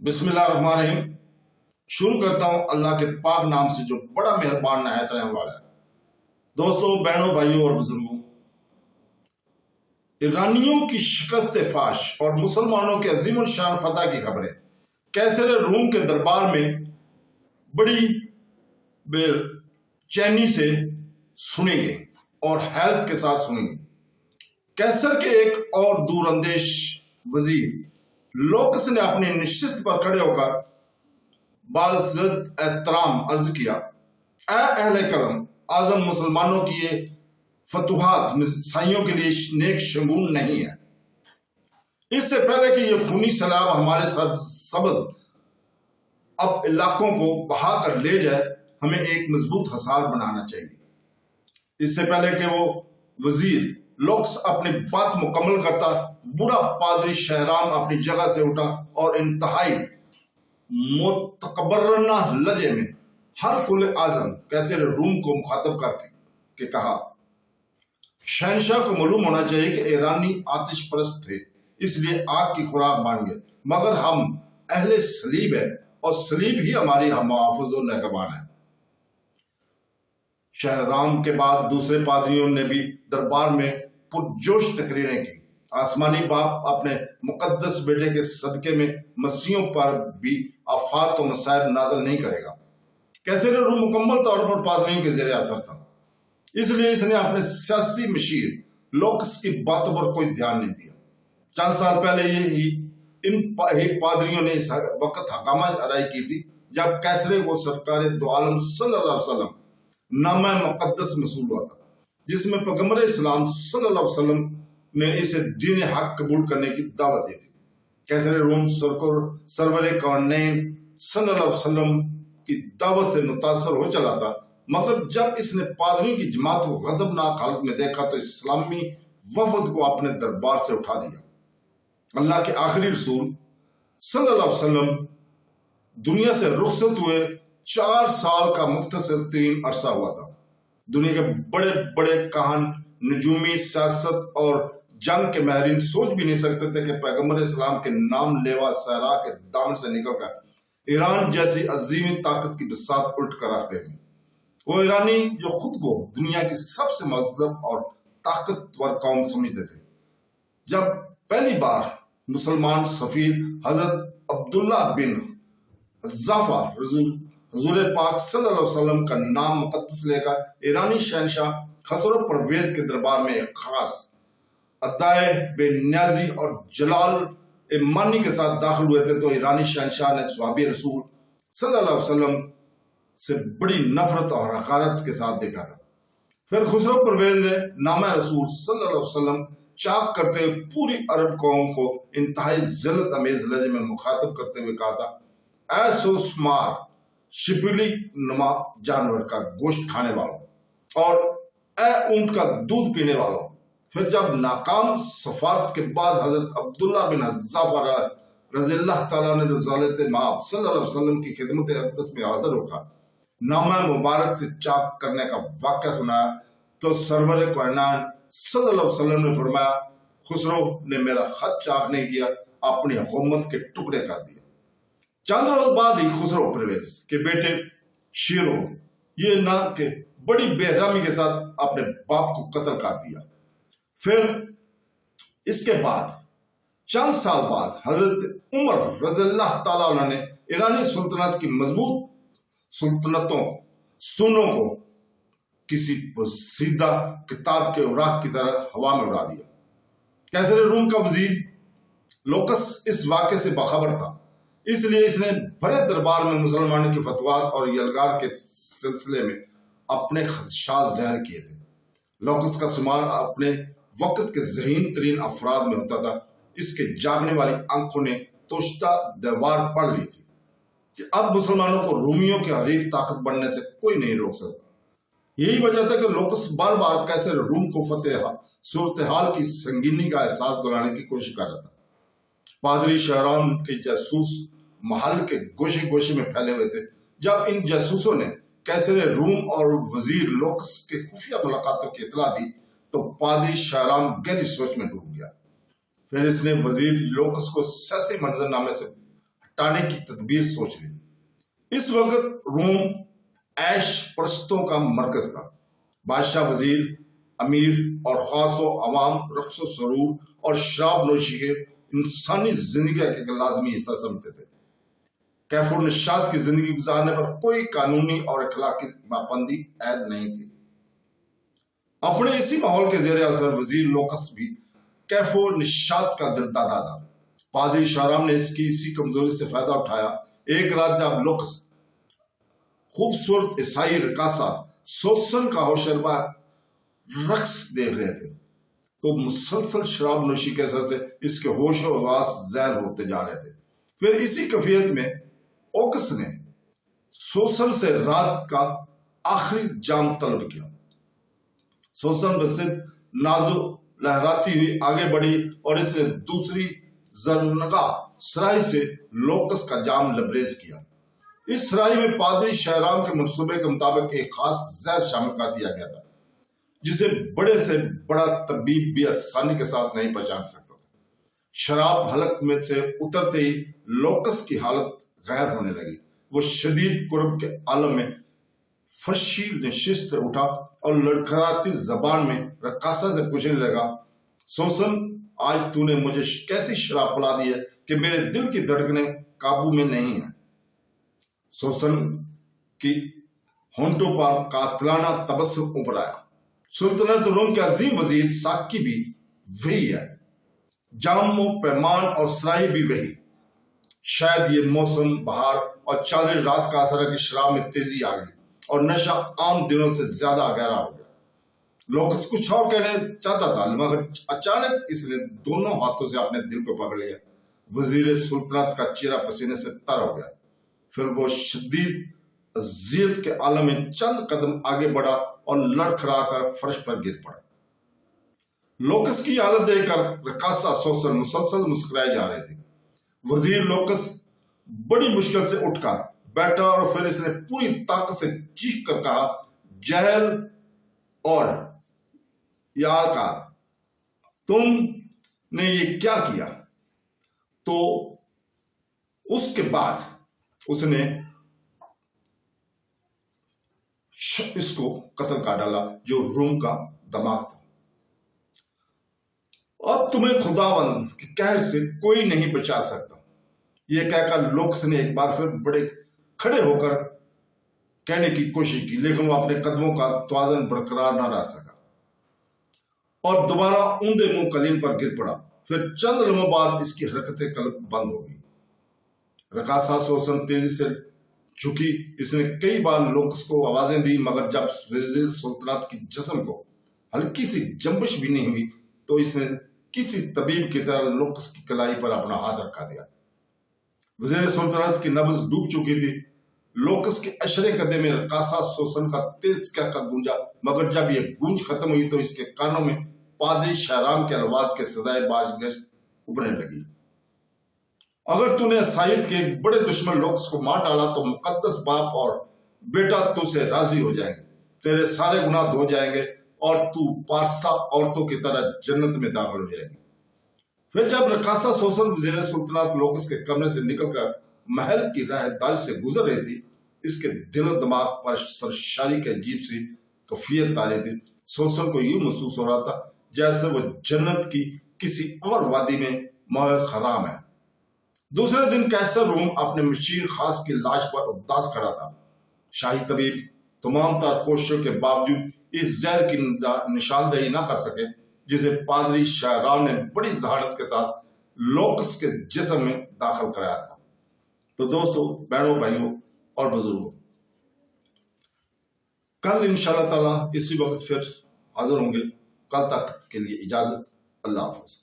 बिस्मिल्लाहिर्रहमानिर्रहीम। शुरू करता हूँ अल्लाह के पाक नाम से जो बड़ा मेहरबान नहायत रहने वाला है। दोस्तों, बहनों, भाइयों और बुजुर्गों, ईरानियों की शिकस्त फाश और मुसलमानों के अजीम शान फतह की खबरें कैसर रूम के दरबार में बड़ी बेचैनी से सुनी गई और हैरत के साथ सुनी गई। कैसर के एक और दूरअंदेश वजीर लोकस ने अपनी निश्चित पर खड़े होकर बाइज्जत एहतराम अर्ज किया, ऐ अहले कलम, आजम मुसलमानों की ये फतुहात ईसाइयों के लिए नेक शगुन नहीं है। इससे पहले कि ये खूनी सैलाब हमारे सबज अब इलाकों को बहा कर ले जाए, हमें एक मजबूत हसार बनाना चाहिए। इससे पहले कि वो वजीर लोक्स अपनी बात मुकम्मल करता, बूढ़ा पादरी शहराम अपनी जगह से उठा और इंतहाई मुतकब्बराना लहजे में हर कुल आजम कैसर रूम को मुखातब करके कहा, शहनशाह को मालूम होना चाहिए कि ईरानी आतिश परस्त थे, इसलिए आग की खुराक मान गए, मगर हम अहले सलीब है और सलीब ही हमारी मुहाफ़िज़ और निगहबान है। शहराम के बाद दूसरे पादरियों ने भी दरबार में पुरजोश तकरीरें की। आसमानी बाप अपने मुकद्दस बेटे के सदके में मसीहों पर भी आफात और मसाइब नाज़िल नहीं करेगा। कैसर रूम मुकम्मल तौर पर पादरियों के ज़ेरे असर था, इसलिए इसने अपने सियासी मशीर लोकस की बातों पर कोई ध्यान नहीं दिया। चंद साल पहले इन पादरियों ने इस वक्त हकामा अराई की थी जब कैसरे को सरकार दो आलम सल्लल्लाहु अलैहि वसल्लम नामा मुकद्दस मसूल हुआ था, जिसमें पैगंबर इस्लाम सल्लल्लाहु अलैहि वसल्लम ने इसे दीन हक कबूल करने की दावत दी थी। कैसर रोम सरवर कौनैन सल्लल्लाहु अलैहि वसल्लम की दावत से मुतासर हो चला था, मगर जब इसने पादरियों की जमात को गजबनाक हालत में देखा तो इस्लामी वफद को अपने दरबार से उठा दिया। अल्लाह के आखिरी रसूल सल्लल्लाहु अलैहि वसल्लम दुनिया से रुखसत हुए 4 साल का मुख्तसर तरीन अरसा हुआ था। दुनिया के बड़े बड़े काहन, नजूमी, सियासत और जंग के माहिरीन सोच भी नहीं सकते थे कि पैगंबर इस्लाम के नाम लेवा सहरा के दामन से निकलकर ईरान जैसी अजीम ताकत की बिसात उल्ट कर रखते हैं। वो ईरानी जो खुद को दुनिया की सबसे महज़ब और ताकतवर कौम समझते थे, जब पहली बार मुसलमान सफीर हजरत अब्दुल्ला बिन जाफा हुजूर पाक सल्लल्लाहु अलैहि वसल्लम का नाम मुकद्दस लेकर ईरानी शहनशाह खसरो परवेज के दरबार में एक खास अदाए बेनियाजी और जलाल मानी के साथ दाखिल हुए थे, तो ईरानी शहनशाह ने सहाबी रसूल सल्लल्लाहु अलैहि वसल्लम से बड़ी नफरत और हकारत के साथ देखा था। फिर खुसरो परवेज ने नामा रसूल सल्लल्लाहु अलैहि वसल्लम चाक करते हुए पूरी अरब कौम को इंतहाई जिल्लत अमेज लहजे में मुखातब करते हुए कहा था, ऐ सोसमार शिपली नुमा जानवर का गोश्त खाने वालों और ऐ ऊंट का दूध पीने वालों। फिर जब नाकाम सफारत के बाद हजरत अब्दुल्ला बिन जाफर रज़ियल्लाहु ताला ने रज़ालत माब सल्लल्लाहु अलैहि वसल्लम की खिदमत अक़दस में हाजिर होकर नामा मुबारक से चाक करने का वाक़या सुनाया, तो सरवर कायनात सल्लल्लाहु अलैहि वसल्लम ने फरमाया, खुसरो ने मेरा खत चाक नहीं किया, अपनी हुकूमत के टुकड़े कर दिए। चंद रोज बाद ही खुसरो परवेज के बेटे शेरो ये ना के बड़ी बेरहमी के साथ अपने बाप को कत्ल कर दिया। फिर इसके बाद चंद साल बाद हजरत उमर रज़ियल्लाहु ताला अन्हु ने ईरानी सुल्तनत की मजबूत स्तूनों को किसी सीधा किताब के उराक की तरह हवा में उड़ा दिया। कैसर रूम का वजीर लोकस इस वाक़े से बाखबर था, इसलिए इसने बड़े दरबार में मुसलमानों की फतवात और यलगार के सिलसिले में अपने खदशात ज़ाहिर किए थे। लोकस का शुमार अपने वक्त के ज़हीन तरीन अफराद में होता था। इसके जागने वाली आंखों ने तोश्ता दीवार पढ़ ली थी कि अब मुसलमानों को रूमियों के हरीफ ताकत बनने से कोई नहीं रोक सकता। यही वजह था कि लोकस बार बार कैसे रूम को फतेह सूरत हाल की संगीनी का एहसास दिलाने की कोशिश कर रहा था। पादरी शहराम के जासूस महल के गोशे गोशे में फैले हुए थे। जब इन जासूसों ने कैसर रूम और वजीर लोकस के खुफिया मुलाकातों की इतला दी, तो पादरी शहराम गहरी सोच में डूब गया। फिर इसने वजीर लोकस को सियासी मंजरनामे से निपटाने की तदबीर सोच ली। इस वक्त रोम ऐश परस्तों का मरकज था। बादशाह, वजीर, अमीर और खास अवाम रक्स सरूर और शराब नोशी के इंसानी जिंदगी का एक लाजमी हिस्सा समझते थे। कैफ और निशात की जिंदगी गुजारने पर कोई कानूनी और अखलाकी पाबंदी ऐद नहीं थी। अपने इसी माहौल के जेर असर वजीर लोकस भी कैफ और निशात का दिलदादा था। पादरी शाहराम ने इसकी इसी कमजोरी से फायदा उठाया। एक रात जब लोकस खूबसूरत ईसाई रकासा सोसन का होशरबा रक्स देख रहे थे तो मुसलसल शराब नोशी के असर से इसके होश और हवास ज़ाहिर होते जा रहे थे। फिर इसी कैफियत में ओकस ने सोसन से रात का आखिरी जाम तलब किया। सोसन बसित नाजो लहराती हुई आगे बढ़ी और इसने दूसरी जरनगा सराय से लोकस का जाम लबरेज किया। इस सराय में पादरी शाहराम के मंसूबे के मुताबिक एक खास जहर शामिल कर दिया गया था जिसे बड़े से बड़ा तबीब भी आसानी के साथ नहीं पहचान सकता था। शराब हलक में से उतरते ही लोकस की हालत गैर होने लगी। वो शदीद कुर्ब के आलम में फर्शी नशिस्त उठा और लड़खड़ाती जबान में रकासा से पूछने लगा, सोसन, आज तूने मुझे कैसी शराब पिला दी है कि मेरे दिल की धड़कनें काबू में नहीं है। सोसन की होंठों पर कातलाना तबस्सुम उभर आया। सुल्तानत रोम के अजीम वजीर साकी भी वही है, जाम पैमान और सराय भी वही। शायद ये मौसम बहार और चांदनी रात का असर है कि शराब में तेजी आ गई और नशा आम दिनों से ज्यादा गहरा हो गया। लोकस कुछ और कहने चाहता था मगर अचानक इसने दोनों हाथों से अपने दिल को पकड़ लिया। वजीर सुल्तानत का चेहरा पसीने से तर हो गया। फिर वो शदीद अजियत के आलम में चंद कदम आगे बढ़ा और लड़खड़ा कर फर्श पर गिर पड़ा। लोकस की हालत देखकर रकासा सोसन मुसलसल मुस्कुराए जा रहे थे। वजीर लोकस बड़ी मुश्किल से उठकर बैठा और फिर इसने पूरी ताकत से चीख कर कहा, जहल और यार का तुमने ये क्या किया? तो उसके बाद उसने इसको कत्ल कर डाला जो रूम का दमाग था। अब तुम्हें खुदावंद के कहर से कोई नहीं बचा सकता। यह कहकर लोकस ने एक बार फिर बड़े खड़े होकर कहने की कोशिश की, लेकिन वो अपने कदमों का तवाज़ुन बरकरार न रह सका और दोबारा ऊंधे मुंह कलीन पर गिर पड़ा। फिर चंद लम्हों बाद इसकी हरकतें बंद हो गई। रकासा सोसन तेजी से झुकी। इसने कई बार लोकस को आवाजें दी मगर जब वजीर सुल्तानत की जिस्म को हल्की सी जंबिश भी नहीं हुई तो इसने किसी तबीब की तरह लोकस की कलाई पर अपना हाथ रखा दिया। वजीर सुल्तानत की नब्ज डूब चुकी थी। लोकस के अशरे कदे में रकासा सोसन का तेज कहका गूंजा मगर जब यह गूंज खत्म हुई तो इसके कानों में पादरी शाहराम के अलवाज के सदाए बाज गश्त उभरने लगी। अगर तूने साइद के बड़े दुश्मन लोकस को मार डाला तो मुकद्दस बाप और बेटा तुझसे राजी हो जाएंगे, तेरे सारे गुनाह धो जाएंगे और तू पारसा औरतों की तरह जन्नत में दाखिल हो जाएगी। फिर जब रकासा सोसन वजीर सुल्तानत लोकस के कमरे से निकलकर महल की राहदारी से गुजर रही थी, इसके दिलो दिमाग पर सरशारी के अजीब सी कफियत तारी थी। सोसन को यूं महसूस हो रहा था जैसे वो जन्नत की किसी और वादी में मौए खराम है। दूसरे दिन कैसर रूम अपने मशीर खास की लाश पर उदास खड़ा था। शाही तबीब तमाम तर कोशिशों के बावजूद इस जहर की निशानदेही न कर सके जिसे पादरी शाहराम ने बड़ी जहारत के साथ लोकस के जिस्म में दाखिल कराया था। तो दोस्तों, बहनों, भाइयों और बुजुर्गों, कल इंशाअल्लाह ताला इसी वक्त फिर हाजिर होंगे। कल तक के लिए इजाजत। अल्लाह हाफ़िज़।